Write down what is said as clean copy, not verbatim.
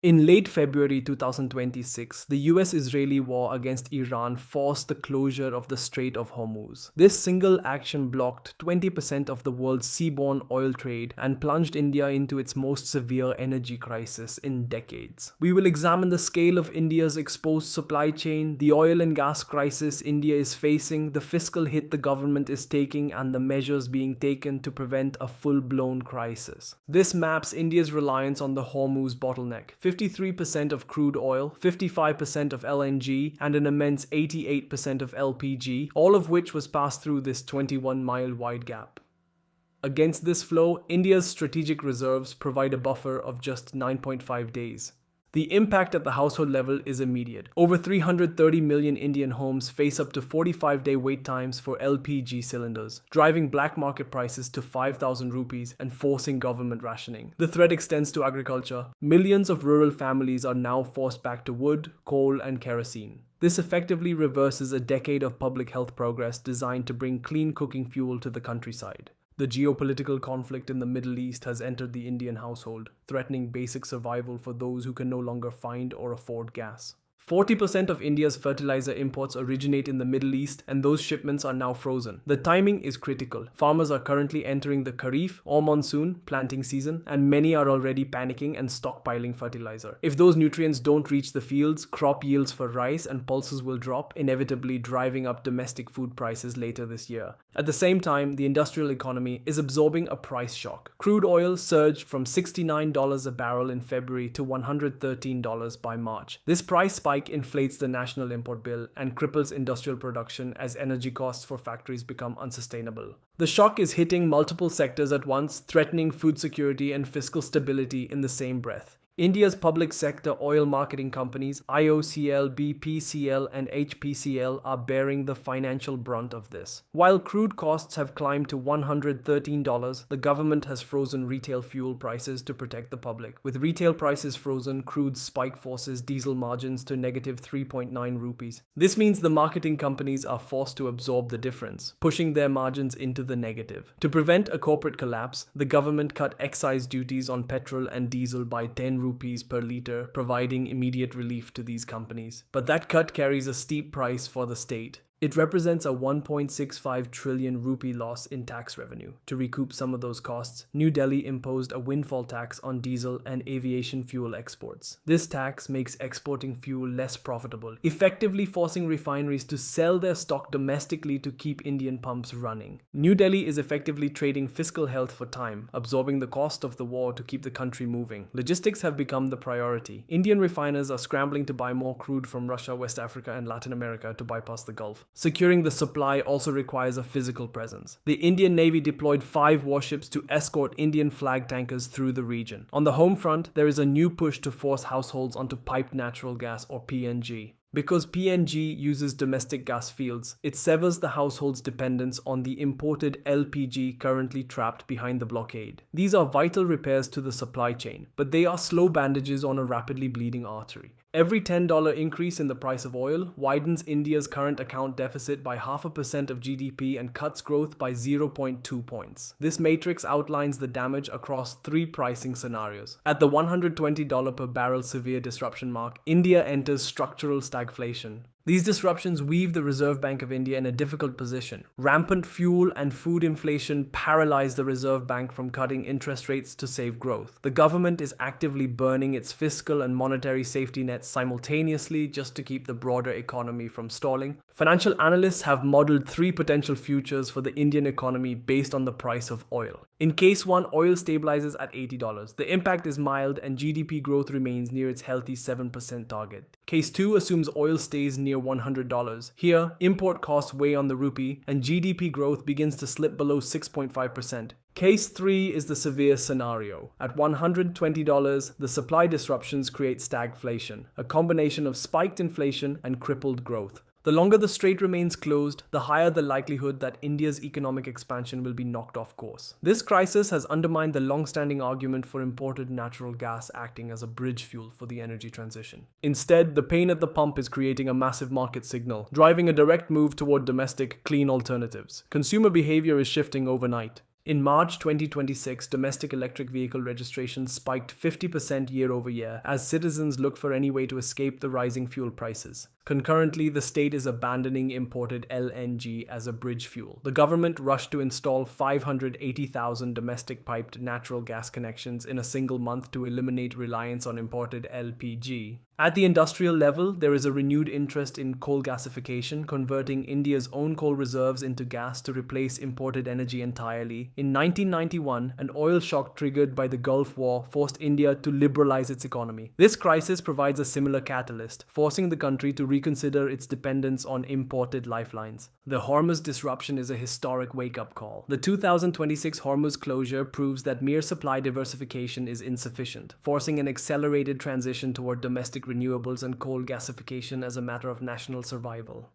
In late February 2026, the US-Israeli war against Iran forced the closure of the Strait of Hormuz. This single action blocked 20% of the world's seaborne oil trade and plunged India into its most severe energy crisis in decades. We will examine the scale of India's exposed supply chain, the oil and gas crisis India is facing, the fiscal hit the government is taking, and the measures being taken to prevent a full-blown crisis. This maps India's reliance on the Hormuz bottleneck. 53% of crude oil, 55% of LNG, and an immense 88% of LPG, all of which was passed through this 21-mile wide gap. Against this flow, India's strategic reserves provide a buffer of just 9.5 days. The impact at the household level is immediate. Over 330 million Indian homes face up to 45-day wait times for LPG cylinders, driving black market prices to 5,000 rupees and forcing government rationing. The threat extends to agriculture. Millions of rural families are now forced back to wood, coal, and kerosene. This effectively reverses a decade of public health progress designed to bring clean cooking fuel to the countryside. The geopolitical conflict in the Middle East has entered the Indian household, threatening basic survival for those who can no longer find or afford gas. 40% of India's fertilizer imports originate in the Middle East, and those shipments are now frozen. The timing is critical. Farmers are currently entering the Kharif or monsoon planting season, and many are already panicking and stockpiling fertilizer. If those nutrients don't reach the fields, crop yields for rice and pulses will drop, inevitably driving up domestic food prices later this year. At the same time, the industrial economy is absorbing a price shock. Crude oil surged from $69 a barrel in February to $113 by March. This price spike inflates the national import bill and cripples industrial production as energy costs for factories become unsustainable. The shock is hitting multiple sectors at once, threatening food security and fiscal stability in the same breath. India's public sector oil marketing companies, IOCL, BPCL, and HPCL, are bearing the financial brunt of this. While crude costs have climbed to $113, the government has frozen retail fuel prices to protect the public. With retail prices frozen, crude spike forces diesel margins to negative 3.9 rupees. This means the marketing companies are forced to absorb the difference, pushing their margins into the negative. To prevent a corporate collapse, the government cut excise duties on petrol and diesel by 10 rupees per litre, providing immediate relief to these companies. But that cut carries a steep price for the state. It represents a 1.65 trillion rupee loss in tax revenue. To recoup some of those costs, New Delhi imposed a windfall tax on diesel and aviation fuel exports. This tax makes exporting fuel less profitable, effectively forcing refineries to sell their stock domestically to keep Indian pumps running. New Delhi is effectively trading fiscal health for time, absorbing the cost of the war to keep the country moving. Logistics have become the priority. Indian refiners are scrambling to buy more crude from Russia, West Africa, and Latin America to bypass the Gulf. Securing the supply also requires a physical presence. The Indian Navy deployed 5 warships to escort Indian flag tankers through the region. On the home front, there is a new push to force households onto piped natural gas or PNG. Because PNG uses domestic gas fields, it severs the household's dependence on the imported LPG currently trapped behind the blockade. These are vital repairs to the supply chain, but they are slow bandages on a rapidly bleeding artery. Every $10 increase in the price of oil widens India's current account deficit by 0.5% of GDP and cuts growth by 0.2 points. This matrix outlines the damage across 3 pricing scenarios. At the $120 per barrel severe disruption mark, India enters structural stagflation. These disruptions weave the Reserve Bank of India in a difficult position. Rampant fuel and food inflation paralyze the Reserve Bank from cutting interest rates to save growth. The government is actively burning its fiscal and monetary safety nets simultaneously just to keep the broader economy from stalling. Financial analysts have modeled 3 potential futures for the Indian economy based on the price of oil. In case 1, oil stabilizes at $80. The impact is mild and GDP growth remains near its healthy 7% target. Case 2 assumes oil stays near $100. Here, import costs weigh on the rupee and GDP growth begins to slip below 6.5%. Case 3 is the severe scenario. At $120, the supply disruptions create stagflation, a combination of spiked inflation and crippled growth. The longer the strait remains closed, the higher the likelihood that India's economic expansion will be knocked off course. This crisis has undermined the long-standing argument for imported natural gas acting as a bridge fuel for the energy transition. Instead, the pain at the pump is creating a massive market signal, driving a direct move toward domestic, clean alternatives. Consumer behavior is shifting overnight. In March 2026, domestic electric vehicle registrations spiked 50% year over year as citizens look for any way to escape the rising fuel prices. Concurrently, the state is abandoning imported LNG as a bridge fuel. The government rushed to install 580,000 domestic piped natural gas connections in a single month to eliminate reliance on imported LPG. At the industrial level, there is a renewed interest in coal gasification, converting India's own coal reserves into gas to replace imported energy entirely. In 1991, an oil shock triggered by the Gulf War forced India to liberalize its economy. This crisis provides a similar catalyst, forcing the country to reconsider its dependence on imported lifelines. The Hormuz disruption is a historic wake-up call. The 2026 Hormuz closure proves that mere supply diversification is insufficient, forcing an accelerated transition toward domestic renewables and coal gasification as a matter of national survival.